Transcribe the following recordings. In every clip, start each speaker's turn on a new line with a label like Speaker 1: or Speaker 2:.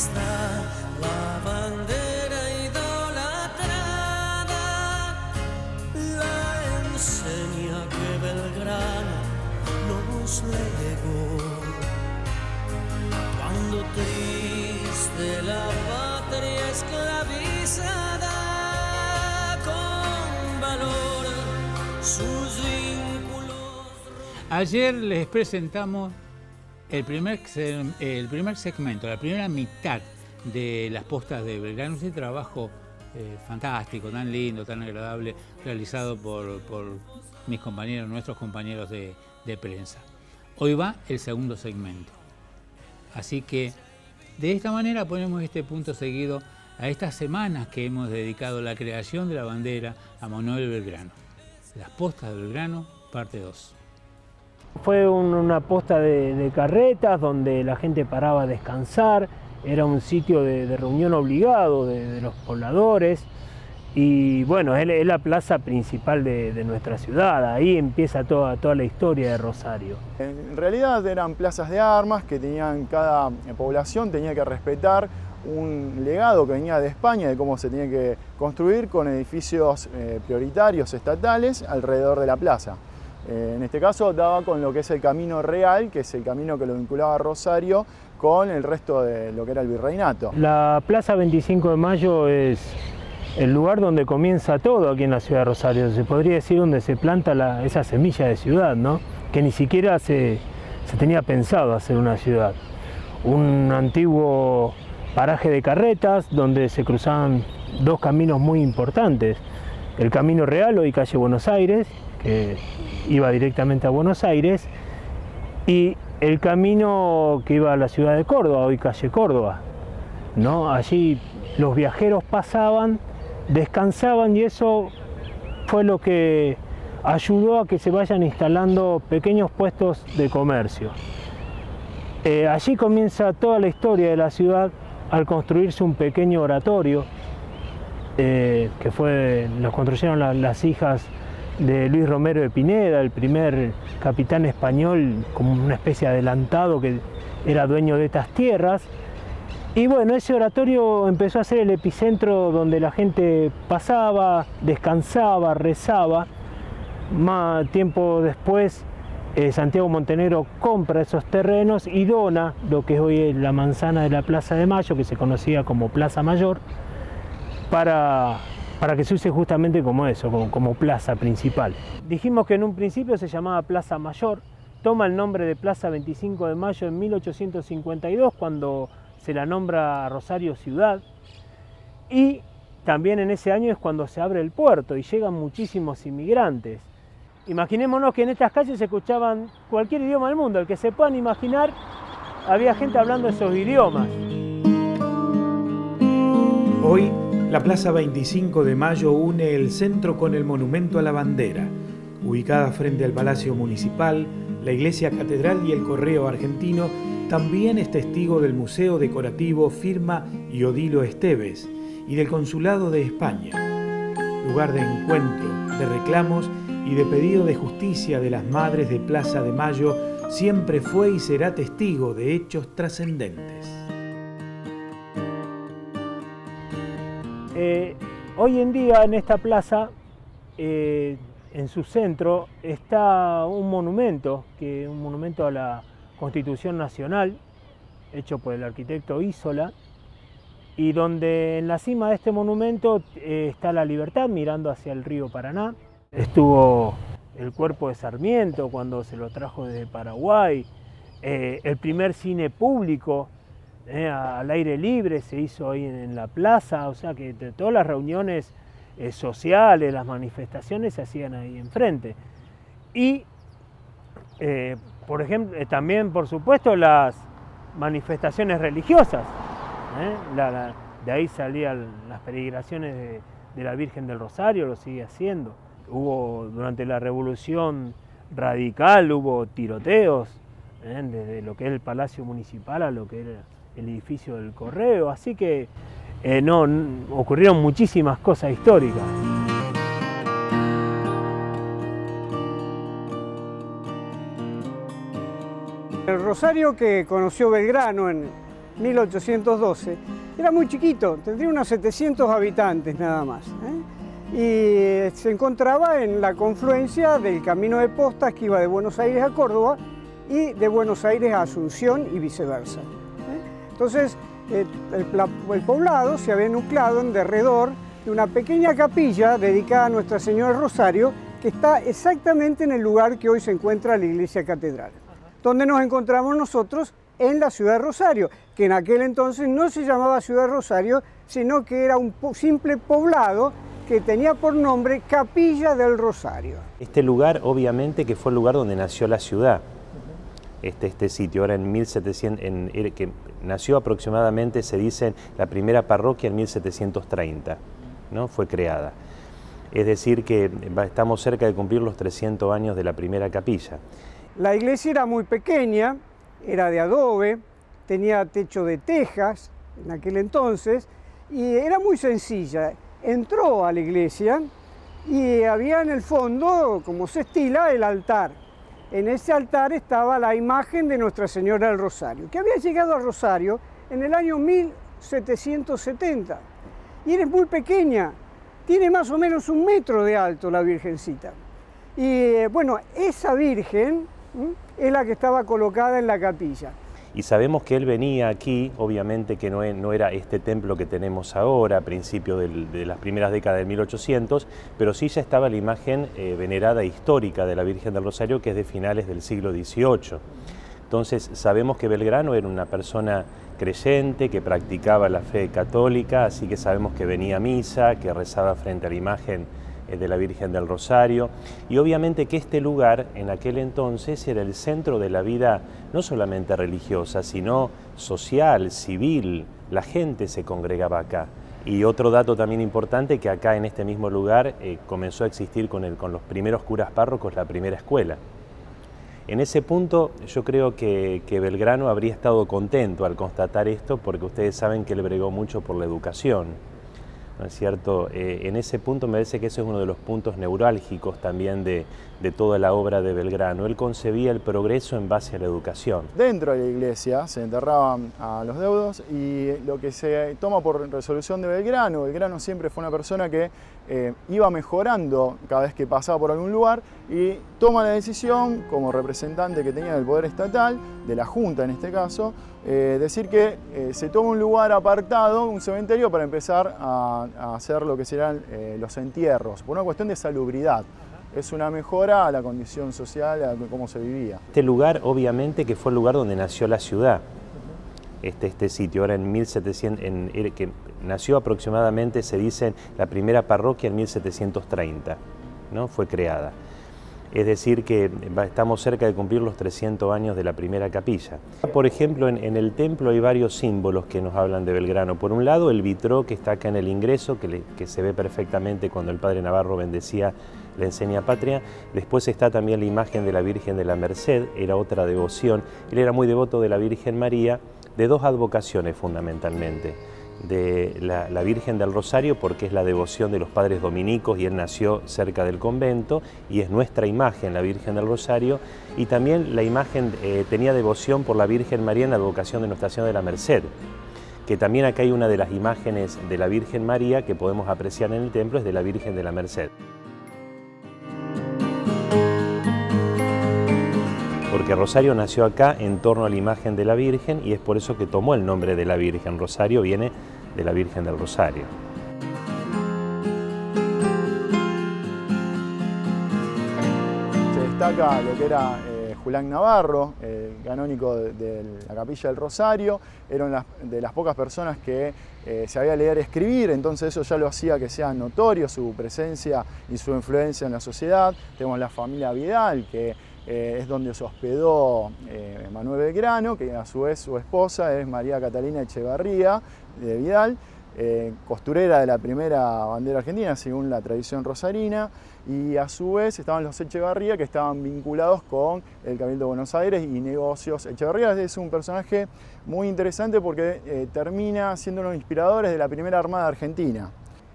Speaker 1: nuestra, la bandera idolatrada, la enseña que Belgrano nos legó. Cuando triste la patria esclavizada, con valor sus vínculos.
Speaker 2: Ayer les presentamos el primer segmento, la primera mitad de las postas de Belgrano, ese trabajo fantástico, tan lindo, tan agradable, realizado por mis compañeros, nuestros compañeros de prensa. Hoy va el segundo segmento. Así que de esta manera ponemos este punto seguido a estas semanas que hemos dedicado a la creación de la bandera a Manuel Belgrano. Las postas de Belgrano, parte 2.
Speaker 3: Fue una posta de carretas donde la gente paraba a descansar, era un sitio de reunión obligado de los pobladores y bueno, es la plaza principal de nuestra ciudad, ahí empieza toda la historia de Rosario.
Speaker 4: En realidad eran plazas de armas que tenían cada población, tenía que respetar un legado que venía de España de cómo se tenía que construir con edificios prioritarios estatales alrededor de la plaza. En este caso daba con lo que es el Camino Real, que es el camino que lo vinculaba a Rosario con el resto de lo que era el virreinato.
Speaker 3: La Plaza 25 de Mayo es el lugar donde comienza todo aquí en la ciudad de Rosario. Se podría decir donde se planta esa semilla de ciudad, ¿no? Que ni siquiera se tenía pensado hacer una ciudad. Un antiguo paraje de carretas donde se cruzaban dos caminos muy importantes. El Camino Real, hoy calle Buenos Aires, que iba directamente a Buenos Aires, y el camino que iba a la ciudad de Córdoba, hoy calle Córdoba, ¿no? Allí los viajeros pasaban, descansaban y eso fue lo que ayudó a que se vayan instalando pequeños puestos de comercio. Allí comienza toda la historia de la ciudad al construirse un pequeño oratorio que lo construyeron las hijas de Luis Romero de Pineda, el primer capitán español, como una especie de adelantado que era dueño de estas tierras. Y bueno, ese oratorio empezó a ser el epicentro donde la gente pasaba, descansaba, rezaba. Más tiempo después, Santiago Montenegro compra esos terrenos y dona lo que es hoy la manzana de la Plaza de Mayo, que se conocía como Plaza Mayor, para que se use justamente como eso, como plaza principal. Dijimos que en un principio se llamaba Plaza Mayor, toma el nombre de Plaza 25 de Mayo en 1852, cuando se la nombra Rosario ciudad, y también en ese año es cuando se abre el puerto y llegan muchísimos inmigrantes. Imaginémonos que en estas calles se escuchaban cualquier idioma del mundo, el que se puedan imaginar, había gente hablando esos idiomas.
Speaker 5: Hoy, la Plaza 25 de Mayo une el centro con el Monumento a la Bandera. Ubicada frente al Palacio Municipal, la Iglesia Catedral y el Correo Argentino, también es testigo del Museo Decorativo Firma y Odilo Esteves y del Consulado de España. Lugar de encuentro, de reclamos y de pedido de justicia de las madres de Plaza de Mayo, siempre fue y será testigo de hechos trascendentes.
Speaker 3: Hoy en día en esta plaza, en su centro, está un monumento a la Constitución Nacional, hecho por el arquitecto Isola, y donde en la cima de este monumento está la Libertad mirando hacia el río Paraná. Estuvo el cuerpo de Sarmiento cuando se lo trajo desde Paraguay, el primer cine público al aire libre se hizo ahí en la plaza, o sea que todas las reuniones sociales, las manifestaciones se hacían ahí enfrente. Y, por ejemplo, también, por supuesto, las manifestaciones religiosas. De ahí salían las peregrinaciones de la Virgen del Rosario, lo sigue haciendo. Durante la Revolución Radical hubo tiroteos, desde lo que es el Palacio Municipal a lo que era el edificio del Correo, así que ocurrieron muchísimas cosas históricas.
Speaker 6: El Rosario que conoció Belgrano en 1812. Era muy chiquito, tendría unos 700 habitantes nada más, y se encontraba en la confluencia del camino de postas que iba de Buenos Aires a Córdoba y de Buenos Aires a Asunción y viceversa. Entonces, el poblado se había nucleado en derredor de una pequeña capilla dedicada a Nuestra Señora del Rosario, que está exactamente en el lugar que hoy se encuentra la iglesia catedral, donde nos encontramos nosotros en la ciudad de Rosario, que en aquel entonces no se llamaba ciudad de Rosario, sino que era un simple poblado que tenía por nombre Capilla del Rosario.
Speaker 7: Este lugar, obviamente, que fue el lugar donde nació la ciudad. Este sitio, ahora en 1700, que nació aproximadamente, se dice, la primera parroquia en 1730, ¿no? Fue creada. Es decir, que estamos cerca de cumplir los 300 años de la primera capilla.
Speaker 6: La iglesia era muy pequeña, era de adobe, tenía techo de tejas en aquel entonces y era muy sencilla. Entró a la iglesia y había en el fondo, como se estila, el altar. En ese altar estaba la imagen de Nuestra Señora del Rosario, que había llegado a Rosario en el año 1770. Y es muy pequeña, tiene más o menos 1 metro de alto la Virgencita. Y bueno, esa Virgen es la que estaba colocada en la capilla.
Speaker 7: Y sabemos que él venía aquí, obviamente que no era este templo que tenemos ahora, a principios de las primeras décadas de 1800, pero sí ya estaba la imagen venerada histórica de la Virgen del Rosario, que es de finales del siglo XVIII. Entonces sabemos que Belgrano era una persona creyente, que practicaba la fe católica, así que sabemos que venía a misa, que rezaba frente a la imagen de la Virgen del Rosario, y obviamente que este lugar en aquel entonces era el centro de la vida no solamente religiosa, sino social, civil. La gente se congregaba acá. Y otro dato también importante, que acá en este mismo lugar comenzó a existir con los primeros curas párrocos la primera escuela. En ese punto yo creo que Belgrano habría estado contento al constatar esto, porque ustedes saben que él bregó mucho por la educación, ¿no es cierto? En ese punto me parece que ese es uno de los puntos neurálgicos también de toda la obra de Belgrano. Él concebía el progreso en base a la educación.
Speaker 4: Dentro de la iglesia se enterraban a los deudos, y lo que se toma por resolución de Belgrano siempre fue una persona que iba mejorando cada vez que pasaba por algún lugar, y toma la decisión, como representante que tenía del poder estatal, de la Junta en este caso, decir que se toma un lugar apartado, un cementerio, para empezar a hacer lo que serán los entierros, por una cuestión de salubridad. Es una mejora a la condición social, a cómo se vivía.
Speaker 7: Este lugar, obviamente, que fue el lugar donde nació la ciudad. Este sitio, ahora en 1700, que nació aproximadamente, se dice, la primera parroquia en 1730, ¿no? Fue creada. Es decir, que estamos cerca de cumplir los 300 años de la primera capilla. Por ejemplo, en el templo hay varios símbolos que nos hablan de Belgrano. Por un lado, el vitró que está acá en el ingreso, que se ve perfectamente cuando el padre Navarro bendecía la enseña patria. Después está también la imagen de la Virgen de la Merced, era otra devoción. Él era muy devoto de la Virgen María, de dos advocaciones fundamentalmente. De la Virgen del Rosario, porque es la devoción de los padres dominicos y él nació cerca del convento, y es nuestra imagen, la Virgen del Rosario, y también la imagen tenía devoción por la Virgen María en la advocación de Nuestra Señora de la Merced, que también acá hay una de las imágenes de la Virgen María que podemos apreciar en el templo, es de la Virgen de la Merced. Porque Rosario nació acá en torno a la imagen de la Virgen, y es por eso que tomó el nombre de la Virgen. Rosario viene de la Virgen del Rosario.
Speaker 4: Se destaca lo que era Julián Navarro, canónigo de la Capilla del Rosario. Era una de las pocas personas que sabía leer y escribir, entonces eso ya lo hacía que sea notorio su presencia y su influencia en la sociedad. Tenemos la familia Vidal, que es donde se hospedó Manuel Belgrano, que a su vez su esposa es María Catalina Echevarría de Vidal, costurera de la primera bandera argentina según la tradición rosarina, y a su vez estaban los Echevarría, que estaban vinculados con el Cabildo de Buenos Aires y negocios. Echevarría es un personaje muy interesante porque termina siendo uno de los inspiradores de la primera Armada Argentina.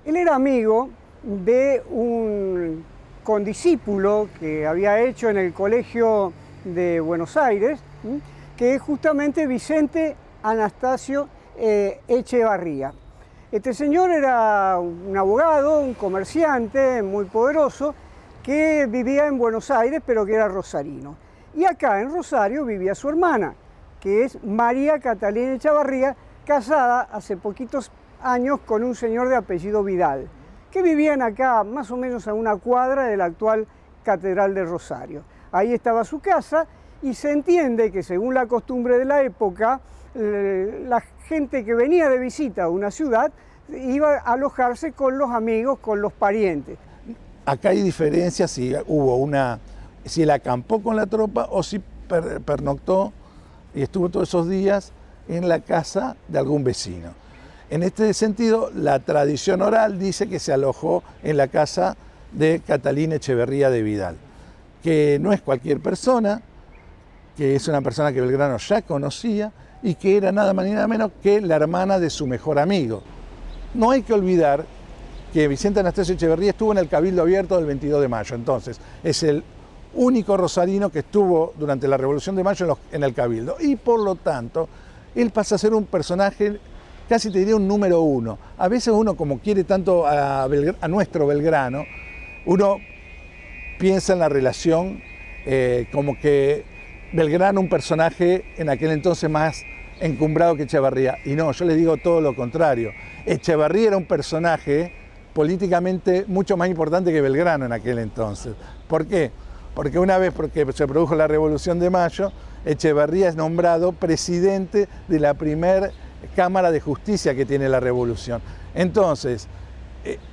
Speaker 6: Él era amigo de un condiscípulo que había hecho en el Colegio de Buenos Aires, que es justamente Vicente Anastasio Echevarría. Este señor era un abogado, un comerciante muy poderoso que vivía en Buenos Aires, pero que era rosarino. Y acá en Rosario vivía su hermana, que es María Catalina Echevarría, casada hace poquitos años con un señor de apellido Vidal, que vivían acá más o menos a una cuadra de la actual Catedral de Rosario. Ahí estaba su casa y se entiende que según la costumbre de la época, la gente que venía de visita a una ciudad iba a alojarse con los amigos, con los parientes.
Speaker 8: Acá hay diferencias si él acampó con la tropa o si pernoctó y estuvo todos esos días en la casa de algún vecino. En este sentido, la tradición oral dice que se alojó en la casa de Catalina Echevarría de Vidal, que no es cualquier persona, que es una persona que Belgrano ya conocía y que era nada más ni nada menos que la hermana de su mejor amigo. No hay que olvidar que Vicente Anastasio Echevarría estuvo en el Cabildo Abierto del 22 de mayo, entonces es el único rosarino que estuvo durante la Revolución de Mayo en el Cabildo y por lo tanto él pasa a ser un personaje, casi te diría un número uno. A veces uno, como quiere tanto a nuestro Belgrano, uno piensa en la relación como que Belgrano un personaje en aquel entonces más encumbrado que Echevarría. Y no, yo les digo todo lo contrario. Echevarría era un personaje políticamente mucho más importante que Belgrano en aquel entonces. ¿Por qué? Porque una vez porque se produjo la Revolución de Mayo, Echevarría es nombrado presidente de la primera Cámara de Justicia que tiene la Revolución. Entonces,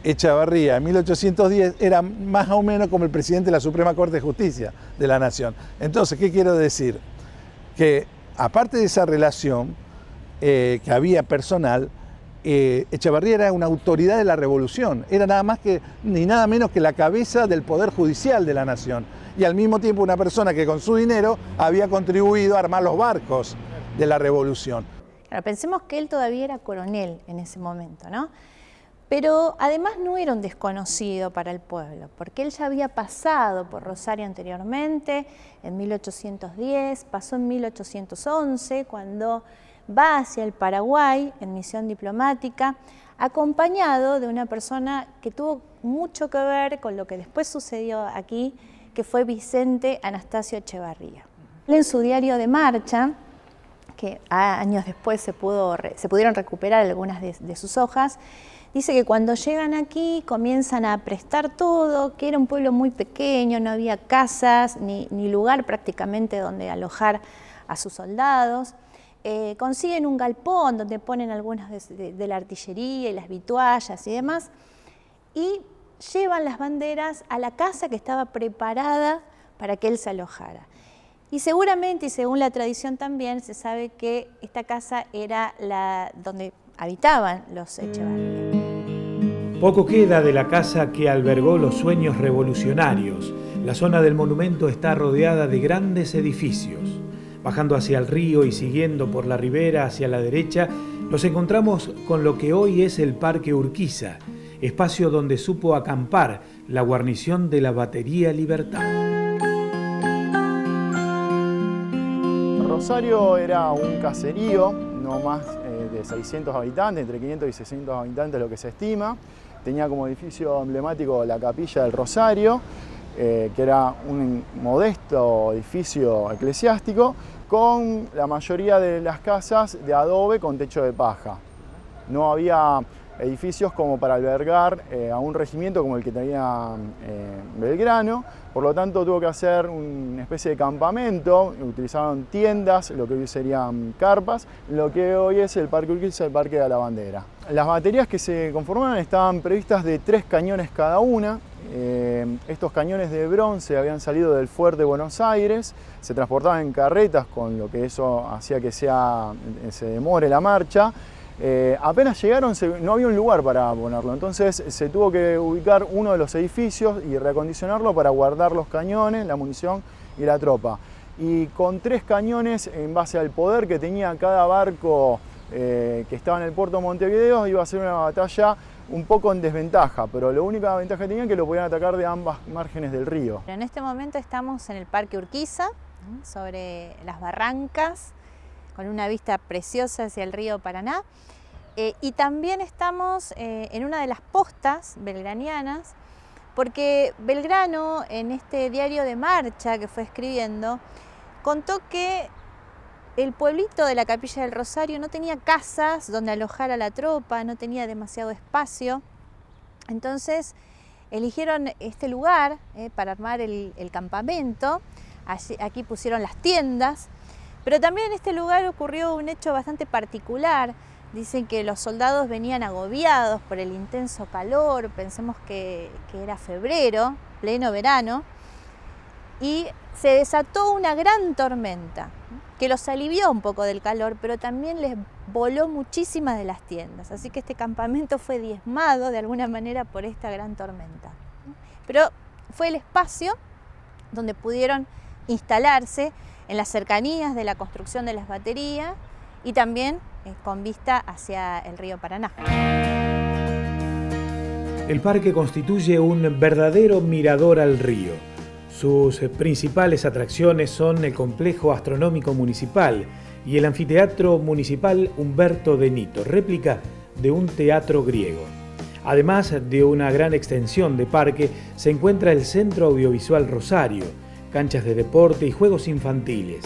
Speaker 8: Echevarría en 1810 era más o menos como el presidente de la Suprema Corte de Justicia de la Nación. Entonces, ¿qué quiero decir? Que aparte de esa relación que había personal, Echevarría era una autoridad de la Revolución, era nada más que ni nada menos que la cabeza del Poder Judicial de la Nación y al mismo tiempo una persona que con su dinero había contribuido a armar los barcos de la Revolución.
Speaker 9: Claro, pensemos que él todavía era coronel en ese momento, ¿no? Pero además no era un desconocido para el pueblo, porque él ya había pasado por Rosario anteriormente, en 1810, pasó en 1811, cuando va hacia el Paraguay en misión diplomática, acompañado de una persona que tuvo mucho que ver con lo que después sucedió aquí, que fue Vicente Anastasio Echevarría. En su diario de marcha, que años después se pudieron recuperar algunas de sus hojas, dice que cuando llegan aquí comienzan a prestar todo, que era un pueblo muy pequeño, no había casas ni lugar prácticamente donde alojar a sus soldados. Consiguen un galpón donde ponen algunas de la artillería y las vituallas y demás, y llevan las banderas a la casa que estaba preparada para que él se alojara. Y seguramente, y según la tradición también, se sabe que esta casa era la donde habitaban los Echevarría.
Speaker 5: Poco queda de la casa que albergó los sueños revolucionarios. La zona del monumento está rodeada de grandes edificios. Bajando hacia el río y siguiendo por la ribera hacia la derecha, nos encontramos con lo que hoy es el Parque Urquiza, espacio donde supo acampar la guarnición de la Batería Libertad.
Speaker 4: Rosario era un caserío, no más de 600 habitantes, entre 500 y 600 habitantes lo que se estima. Tenía como edificio emblemático la Capilla del Rosario, que era un modesto edificio eclesiástico, con la mayoría de las casas de adobe con techo de paja. No había edificios como para albergar a un regimiento como el que tenía Belgrano, por lo tanto tuvo que hacer una especie de campamento, utilizaron tiendas, lo que hoy serían carpas, lo que hoy es el Parque Urquiza, el Parque de la Bandera. Las baterías que se conformaban estaban previstas de 3 cañones cada una. Estos cañones de bronce habían salido del fuerte de Buenos Aires, se transportaban en carretas, con lo que eso hacía que se demore la marcha. Apenas llegaron no había un lugar para ponerlo, entonces se tuvo que ubicar uno de los edificios y reacondicionarlo para guardar los cañones, la munición y la tropa. Y con 3 cañones, en base al poder que tenía cada barco que estaba en el puerto de Montevideo, iba a ser una batalla un poco en desventaja, pero la única ventaja que tenía es que lo podían atacar de ambas márgenes del río.
Speaker 9: En este momento estamos en el Parque Urquiza, sobre las barrancas, con una vista preciosa hacia el río Paraná. Y también estamos en una de las postas belgranianas, porque Belgrano, en este diario de marcha que fue escribiendo, contó que el pueblito de la Capilla del Rosario no tenía casas donde alojar a la tropa, no tenía demasiado espacio. Entonces eligieron este lugar para armar el campamento. Aquí pusieron las tiendas, pero también en este lugar ocurrió un hecho bastante particular. Dicen que los soldados venían agobiados por el intenso calor, pensemos que era febrero, pleno verano, y se desató una gran tormenta que los alivió un poco del calor, pero también les voló muchísimas de las tiendas. Así que este campamento fue diezmado de alguna manera por esta gran tormenta. Pero fue el espacio donde pudieron instalarse en las cercanías de la construcción de las baterías y también con vista hacia el río Paraná.
Speaker 5: El parque constituye un verdadero mirador al río. Sus principales atracciones son el complejo astronómico municipal y el anfiteatro municipal Humberto de Nito, réplica de un teatro griego. Además de una gran extensión de parque, se encuentra el Centro Audiovisual Rosario, canchas de deporte y juegos infantiles.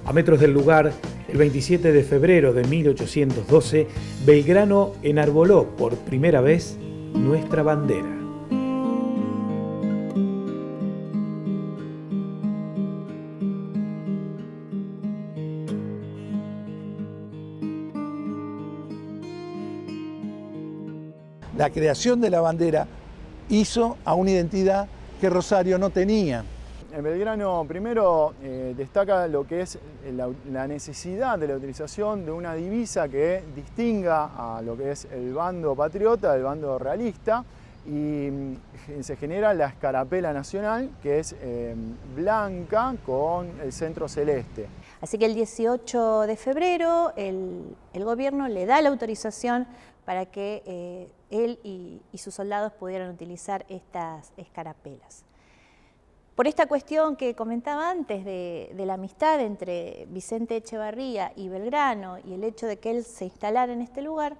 Speaker 5: A metros del lugar, el 27 de febrero de 1812, Belgrano enarboló por primera vez nuestra bandera.
Speaker 8: La creación de la bandera hizo a una identidad que Rosario no tenía.
Speaker 4: En Belgrano primero destaca lo que es la necesidad de la utilización de una divisa que distinga a lo que es el bando patriota del bando realista, y se genera la escarapela nacional, que es blanca con el centro celeste.
Speaker 9: Así que el 18 de febrero el gobierno le da la autorización para que él y sus soldados pudieran utilizar estas escarapelas. Por esta cuestión que comentaba antes de la amistad entre Vicente Echevarría y Belgrano y el hecho de que él se instalara en este lugar,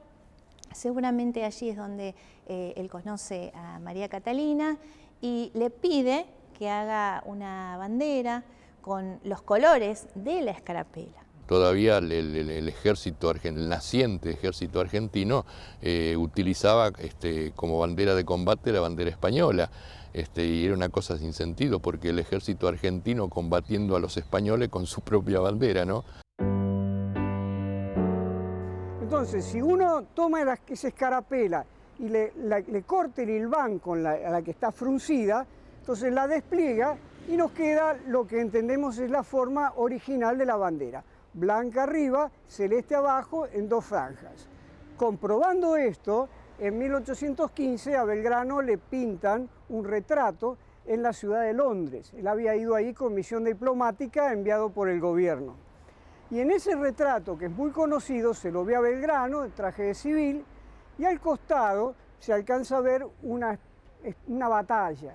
Speaker 9: seguramente allí es donde él conoce a María Catalina y le pide que haga una bandera con los colores de la escarapela.
Speaker 10: Todavía el ejército, el naciente ejército argentino utilizaba como bandera de combate la bandera española. Y era una cosa sin sentido, porque el ejército argentino combatiendo a los españoles con su propia bandera, ¿no?
Speaker 6: Entonces, si uno toma esa escarapela y le corta el hilván con la que está fruncida, entonces la despliega y nos queda lo que entendemos es la forma original de la bandera. Blanca arriba, celeste abajo, en dos franjas. Comprobando esto, en 1815 a Belgrano le pintan un retrato en la ciudad de Londres. Él había ido ahí con misión diplomática enviado por el gobierno. Y en ese retrato, que es muy conocido, se lo ve a Belgrano en traje de civil y al costado se alcanza a ver una batalla.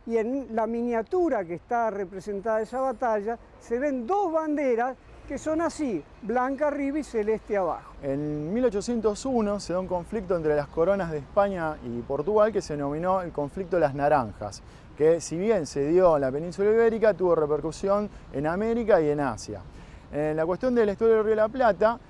Speaker 6: Y en la miniatura que está representada esa batalla se ven dos banderas que son así, blanca arriba y celeste abajo.
Speaker 4: En 1801 se da un conflicto entre las coronas de España y Portugal que se denominó el conflicto de las naranjas, que si bien se dio en la península ibérica, tuvo repercusión en América y en Asia. En la cuestión del estuario del Río de la Plata,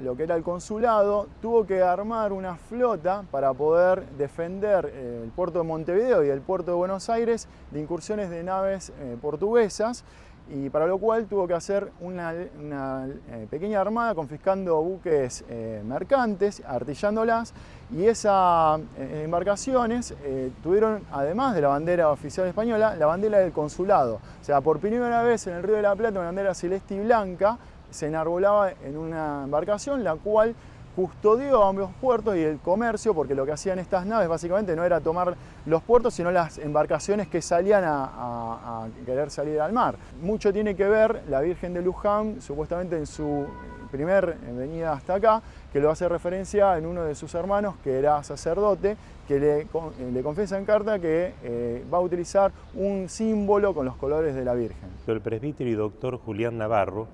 Speaker 4: lo que era el consulado tuvo que armar una flota para poder defender el puerto de Montevideo y el puerto de Buenos Aires de incursiones de naves portuguesas, y para lo cual tuvo que hacer una pequeña armada confiscando buques mercantes, artillándolas, y esas embarcaciones tuvieron, además de la bandera oficial española, la bandera del consulado. O sea, por primera vez en el Río de la Plata una bandera celeste y blanca se enarbolaba en una embarcación, la cual custodió ambos puertos y el comercio, porque lo que hacían estas naves básicamente no era tomar los puertos, sino las embarcaciones que salían a querer salir al mar. Mucho tiene que ver la Virgen de Luján, supuestamente en su primer venida hasta acá, que lo hace referencia en uno de sus hermanos, que era sacerdote, que le confiesa en carta que va a utilizar un símbolo con los colores de la Virgen.
Speaker 7: El presbítero y doctor Julián Navarro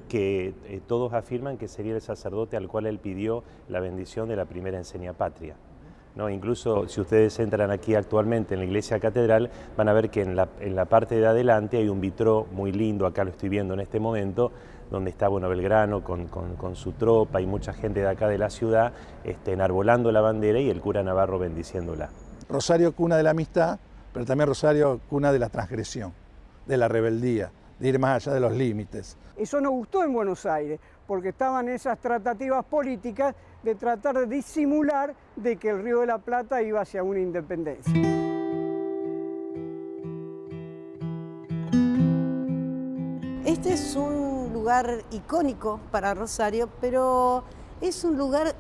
Speaker 7: que todos afirman que sería el sacerdote al cual él pidió la bendición de la primera enseña patria, ¿no? Incluso si ustedes entran aquí actualmente en la iglesia catedral, van a ver que en la parte de adelante hay un vitró muy lindo, acá lo estoy viendo en este momento, donde está Belgrano con su tropa y mucha gente de acá de la ciudad enarbolando la bandera y el cura Navarro bendiciéndola.
Speaker 8: Rosario, cuna de la amistad, pero también Rosario, cuna de la transgresión, de la rebeldía, de ir más allá de los límites.
Speaker 6: Eso nos gustó en Buenos Aires, porque estaban esas tratativas políticas de tratar de disimular de que el Río de la Plata iba hacia una independencia.
Speaker 11: Este es un lugar icónico para Rosario, pero es un lugar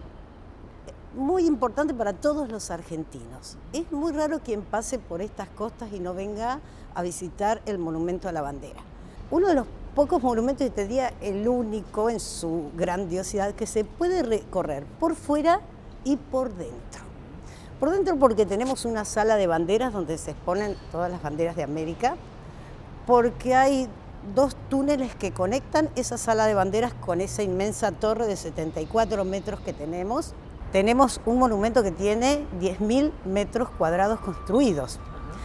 Speaker 11: muy importante para todos los argentinos. Es muy raro quien pase por estas costas y no venga a visitar el Monumento a la Bandera. Uno de los pocos monumentos, y te diría el único en su grandiosidad, que se puede recorrer por fuera y por dentro. Por dentro porque tenemos una sala de banderas donde se exponen todas las banderas de América, porque hay 2 túneles que conectan esa sala de banderas con esa inmensa torre de 74 metros que tenemos. Tenemos un monumento que tiene 10.000 metros cuadrados construidos.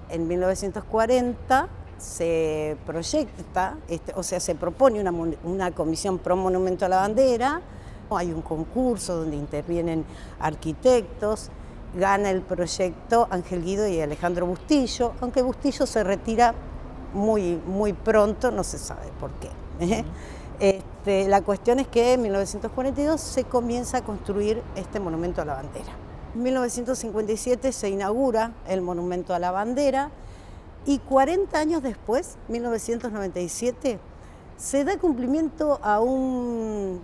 Speaker 11: En 1940 se proyecta, se propone una comisión pro monumento a la bandera. Hay un concurso donde intervienen arquitectos. Gana el proyecto Ángel Guido y Alejandro Bustillo, aunque Bustillo se retira muy pronto, no se sabe por qué. La cuestión es que en 1942 se comienza a construir este monumento a la bandera. En 1957 se inaugura el monumento a la bandera y 40 años después, 1997, se da cumplimiento a un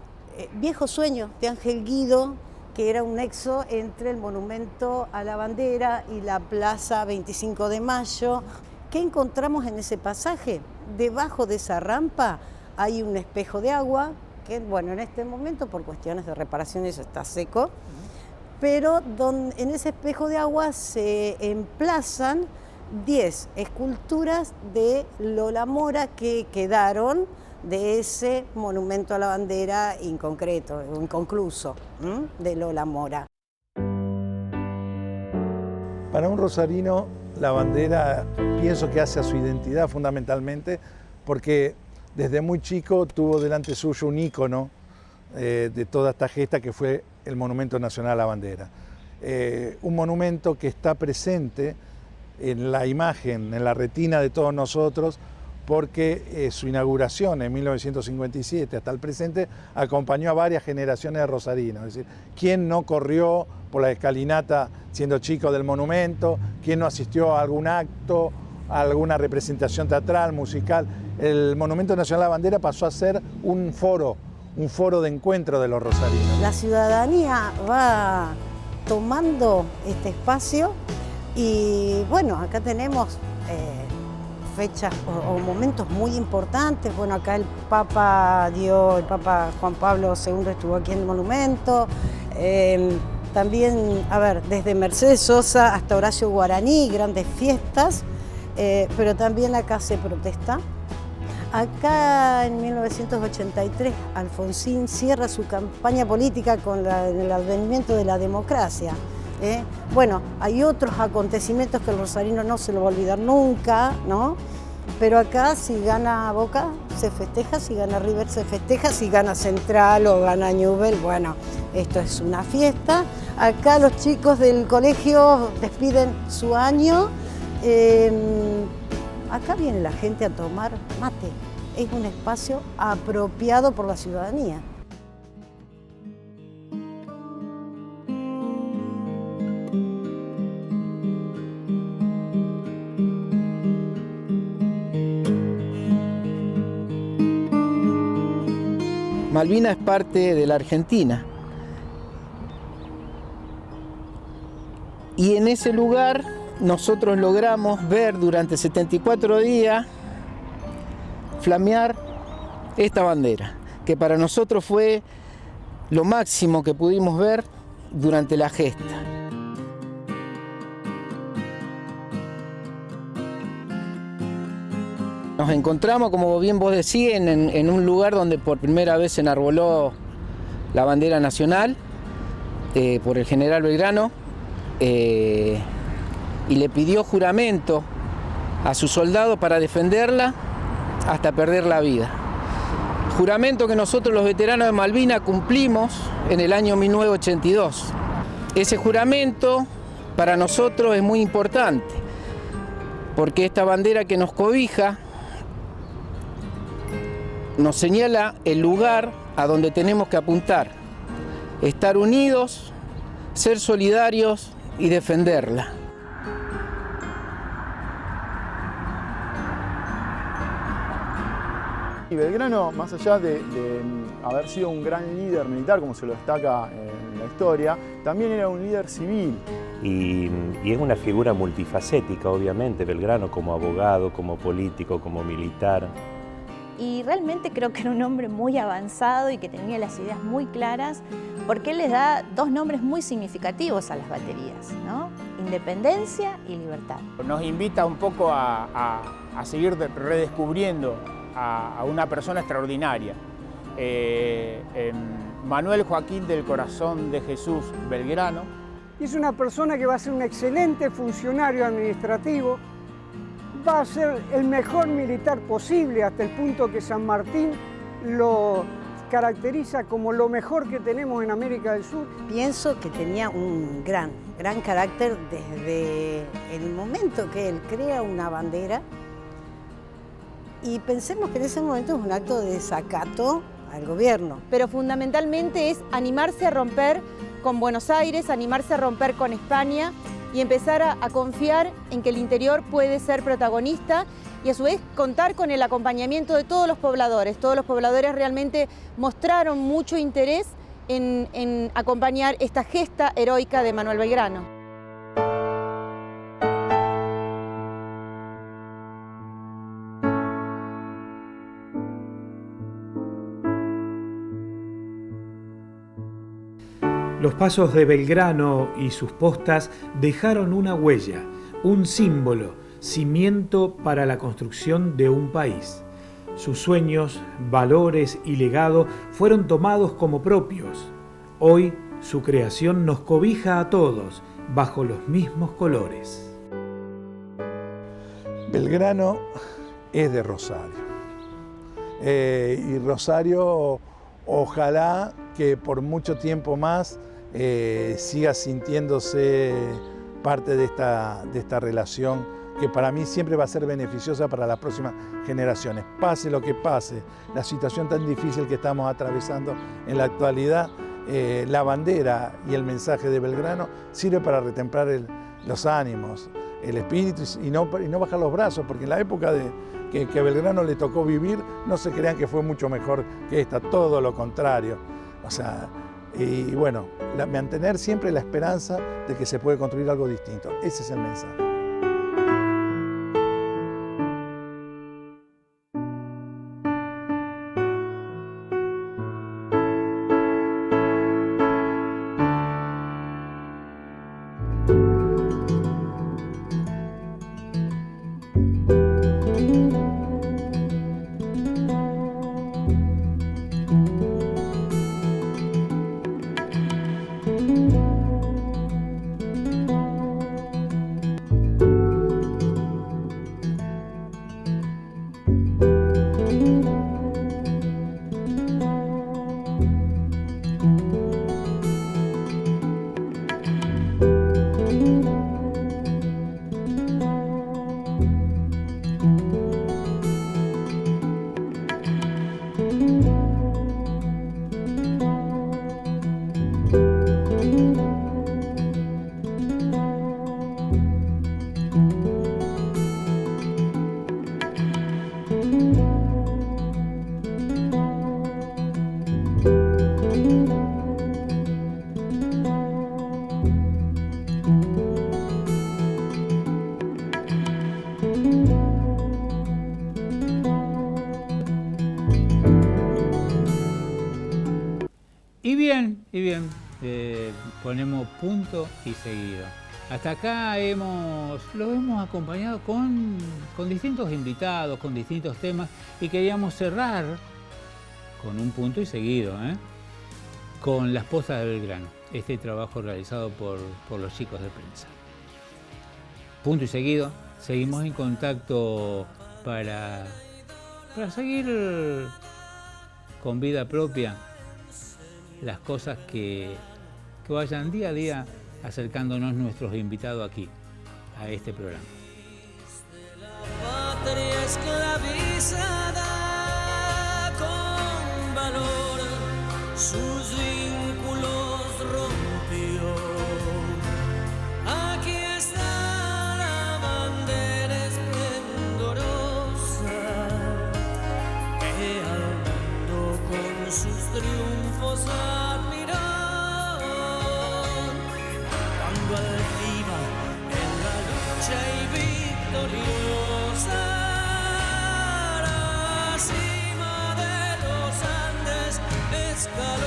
Speaker 11: viejo sueño de Ángel Guido, que era un nexo entre el monumento a la bandera y la plaza 25 de Mayo. ¿Qué encontramos en ese pasaje? Debajo de esa rampa hay un espejo de agua, que en este momento por cuestiones de reparaciones está seco, pero en ese espejo de agua se emplazan 10 esculturas de Lola Mora que quedaron de ese monumento a la bandera inconcluso, de Lola Mora.
Speaker 8: Para un rosarino, la bandera pienso que hace a su identidad fundamentalmente, porque desde muy chico tuvo delante suyo un ícono de toda esta gesta que fue el Monumento Nacional a la Bandera. Un monumento que está presente en la imagen, en la retina de todos nosotros, porque su inauguración en 1957 hasta el presente acompañó a varias generaciones de rosarinos. Es decir, ¿quién no corrió por la escalinata siendo chico del monumento? ¿Quién no asistió a algún acto, a alguna representación teatral, musical? El Monumento Nacional a la Bandera pasó a ser un foro de encuentro de los rosarinos.
Speaker 11: La ciudadanía va tomando este espacio y acá tenemos fechas o momentos muy importantes. Acá el Papa Juan Pablo II estuvo aquí en el monumento. También, desde Mercedes Sosa hasta Horacio Guaraní, grandes fiestas, pero también acá se protesta. Acá en 1983 Alfonsín cierra su campaña política con el advenimiento de la democracia. Hay otros acontecimientos que el rosarino no se lo va a olvidar nunca, ¿no? Pero acá si gana Boca se festeja, si gana River se festeja, si gana Central o gana Newell's, esto es una fiesta. Acá los chicos del colegio despiden su año. Acá viene la gente a tomar mate. Es un espacio apropiado por la ciudadanía.
Speaker 12: Malvinas es parte de la Argentina. Y en ese lugar nosotros logramos ver durante 74 días flamear esta bandera, que para nosotros fue lo máximo que pudimos ver durante la gesta. Nos encontramos, como bien vos decís, en un lugar donde por primera vez se enarboló la bandera nacional por el general Belgrano y le pidió juramento a sus soldados para defenderla hasta perder la vida. Juramento que nosotros los veteranos de Malvinas cumplimos en el año 1982. Ese juramento para nosotros es muy importante, porque esta bandera que nos cobija nos señala el lugar a donde tenemos que apuntar, estar unidos, ser solidarios y defenderla.
Speaker 4: Y Belgrano, más allá de haber sido un gran líder militar, como se lo destaca en la historia, también era un líder civil.
Speaker 7: Y es una figura multifacética, obviamente, Belgrano, como abogado, como político, como militar.
Speaker 9: Y realmente creo que era un hombre muy avanzado y que tenía las ideas muy claras, porque él les da dos nombres muy significativos a las baterías, ¿no? Independencia y libertad.
Speaker 13: Nos invita un poco a seguir redescubriendo a una persona extraordinaria. Manuel Joaquín del Corazón de Jesús Belgrano.
Speaker 6: Es una persona que va a ser un excelente funcionario administrativo, va a ser el mejor militar posible, hasta el punto que San Martín lo caracteriza como lo mejor que tenemos en América del Sur.
Speaker 11: Pienso que tenía un gran carácter desde el momento que él crea una bandera. Y pensemos que en ese momento es un acto de desacato al gobierno.
Speaker 14: Pero fundamentalmente es animarse a romper con Buenos Aires, animarse a romper con España y empezar a confiar en que el interior puede ser protagonista y a su vez contar con el acompañamiento de todos los pobladores. Todos los pobladores realmente mostraron mucho interés en acompañar esta gesta heroica de Manuel Belgrano.
Speaker 5: Los pasos de Belgrano y sus postas dejaron una huella, un símbolo, cimiento para la construcción de un país. Sus sueños, valores y legado fueron tomados como propios. Hoy su creación nos cobija a todos bajo los mismos colores.
Speaker 8: Belgrano es de Rosario. Y Rosario, ojalá que por mucho tiempo más siga sintiéndose parte de esta relación que para mí siempre va a ser beneficiosa para las próximas generaciones. Pase lo que pase, la situación tan difícil que estamos atravesando en la actualidad, la bandera y el mensaje de Belgrano sirve para retemplar los ánimos, el espíritu y no bajar los brazos, porque en la época que a Belgrano le tocó vivir, no se crean que fue mucho mejor que esta, todo lo contrario. O sea, y bueno, mantener siempre la esperanza de que se puede construir algo distinto. Ese es el mensaje.
Speaker 2: Y bien, ponemos punto y seguido. Hasta acá lo hemos acompañado con distintos invitados, con distintos temas, y queríamos cerrar con un punto y seguido, con las postas de Belgrano, este trabajo realizado por los chicos de prensa. Punto y seguido, seguimos en contacto para seguir con vida propia las cosas que vayan día a día acercándonos nuestros invitados aquí, a este programa.
Speaker 1: La patria esclavizada con valor sus vínculos rompió. Aquí está la bandera esplendorosa que al mundo con sus triunfos admiró. Cuando altiva en la lucha y victoriosa, la cima de los Andes escaló.